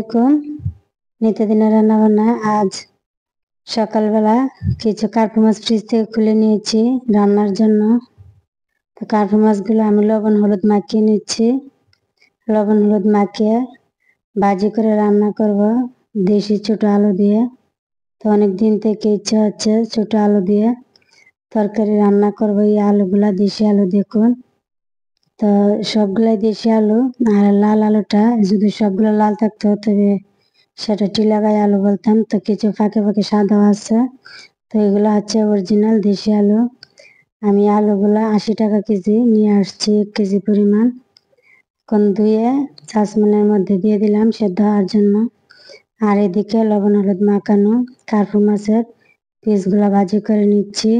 আলাইকুম। নিত্যদিনের রান্না বান্না। আজ সকালবেলা কিছু কার্পু মাছ ফ্রিজ থেকে খুলে নিয়েছি রান্নার জন্য। তো কার্পু মাছগুলো আমি লবণ হলুদ মাখিয়ে নিচ্ছি। লবণ হলুদ মাখিয়ে ভাজি করে রান্না করব দেশি ছোট আলু দিয়ে। তো অনেক দিন থেকে ইচ্ছা হচ্ছে ছোট আলু দিয়ে তরকারি রান্না করব। এই আলুগুলা দেশি আলু দেখুন। তো সবগুলাই দেশি আলু, আর লাল আলুটা যদি সবগুলো লাল থাকতো তবে সেটা টিলাগাই আলু বলতাম। তো কিছু ফাঁকে ফাঁকে সাদাও আছে। তো এগুলো হচ্ছে অরিজিনাল দেশি আলু। আমি আলুগুলা 80 টাকা কেজি নিয়ে আসছি, 1 কেজি পরিমাণ। এখন ধুয়ে সসপ্যানের মধ্যে দিয়ে দিলাম সেদ্ধ হওয়ার জন্য। আর এদিকে লবণ হলুদ মাখানো কার্পু মাছের পিসগুলা ভাজি করে নিচ্ছি।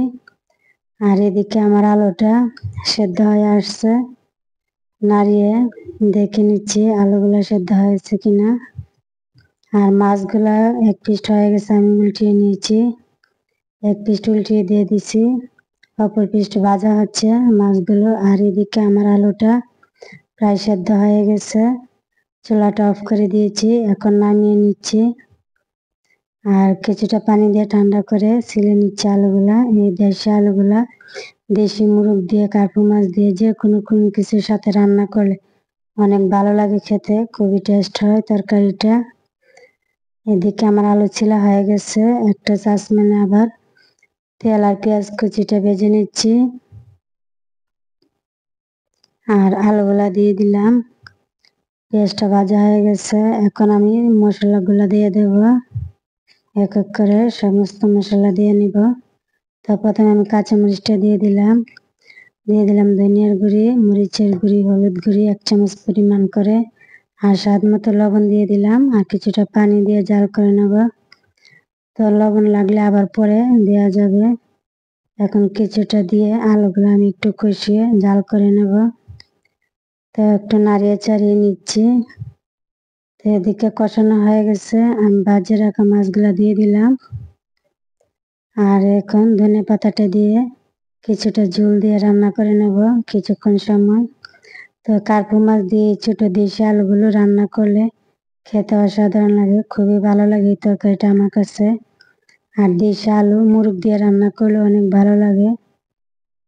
আর এদিকে আমার আলুটা সেদ্ধ হয়ে আসছে, নাড়িয়ে দেখে নিচ্ছি আলুগুলা সেদ্ধ হয়েছে কিনা। আর মাছগুলা এক পিস হয়ে গেছে, আমি উল্টিয়ে নিয়েছি। এক পিস উল্টিয়ে দিয়ে দিছি, অপর পিস ভাজা হচ্ছে মাছগুলো। আর এদিকে আমার আলুটা প্রায় সেদ্ধ হয়ে গেছে, চুলাটা অফ করে দিয়েছি। এখন নামিয়ে নিচ্ছি আর কিছুটা পানি দিয়ে ঠান্ডা করে ছিলে নিচ্ছি আলুগুলা। এই দেশি আলুগুলা দেশি মুরগ দিয়ে কার্পু মাছ দিয়ে যে কোনো কিছুর সাথে রান্না করলে অনেক ভালো লাগে খেতে, খুবই টেস্ট হয় তরকারিটা। এদিকে আমার আলু ছিলা হয়ে গেছে, একটা সসপ্যানে আবার তেল আর পেঁয়াজ কুচিটা ভেজে নিচ্ছি। আর আলুগুলা দিয়ে দিলাম, পেঁয়াজটা ভাজা হয়ে গেছে। এখন আমি মশলাগুলো দিয়ে দেব, এক এক করে সমস্ত মশলা দিয়ে নিব। তো প্রথমে আমি কাঁচামরিচটা দিয়ে দিলাম ধনিয়ার গুঁড়ি, মরিচের গুঁড়ি, হলুদ গুঁড়ি 1 চামচ পরিমাণ করে, আর স্বাদ মতো লবণ দিয়ে দিলাম। আর কিছুটা পানি দিয়ে জাল করে নেব। তো লবণ লাগলে আবার পরে দেওয়া যাবে। এখন কিছুটা দিয়ে আলুগুলো আমি একটু কষিয়ে জাল করে নেব। তো একটু নাড়িয়ে চাড়িয়ে নিচ্ছি। তো এদিকে কষানো হয়ে গেছে, আমি ভাজে রাখা মাছগুলো দিয়ে দিলাম। আর এখন ধনে পাতাটা দিয়ে কিছুটা ঝোল দিয়ে রান্না করে নেব কিছুক্ষণ সময়। তো কার্পু মাছ দিয়ে ছোট দেশি আলুগুলো রান্না করলে খেতে অসাধারণ লাগে, খুবই ভালো লাগে এই তরকারিটা আমার কাছে। আর দেশি আলু মুরগ দিয়ে রান্না করলে অনেক ভালো লাগে।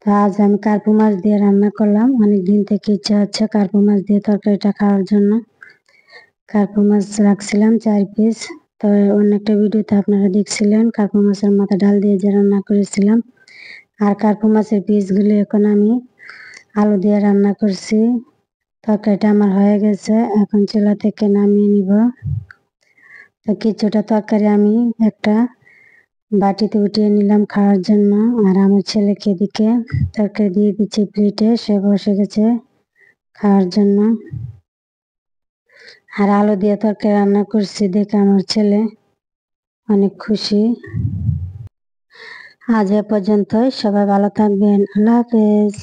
তো আজ আমি কার্পু মাছ দিয়ে রান্না করলাম, অনেক দিন থেকে ইচ্ছা হচ্ছে কার্পু মাছ দিয়ে তরকারিটা খাওয়ার জন্য। কার্পু মাছ রাখছিলাম 4 পিস। তো অন্য একটা ভিডিওতে আপনারা দেখছিলেন কার্পু মাছের মাথা ডাল দিয়ে যে রান্না করেছিলাম। আর কার্পু মাছের পিসগুলো এখন আমি আলু দিয়ে রান্না করছি। তরকারিটা আমার হয়ে গেছে, এখন চুলা থেকে নামিয়ে নিব। তো কিছুটা তরকারি আমি একটা বাটিতে উঠিয়ে নিলাম খাওয়ার জন্য। আর আমার ছেলেকে এদিকে তরকারি দিয়ে দিচ্ছি প্লেটে, সে বসে গেছে খাওয়ার জন্য। আর আলু দিয়ে তরকারি রান্না করছি দেখে আমার ছেলে অনেক খুশি। আজ এ পর্যন্তই, সবাই ভালো থাকবেন, আল্লাহ হাফেজ।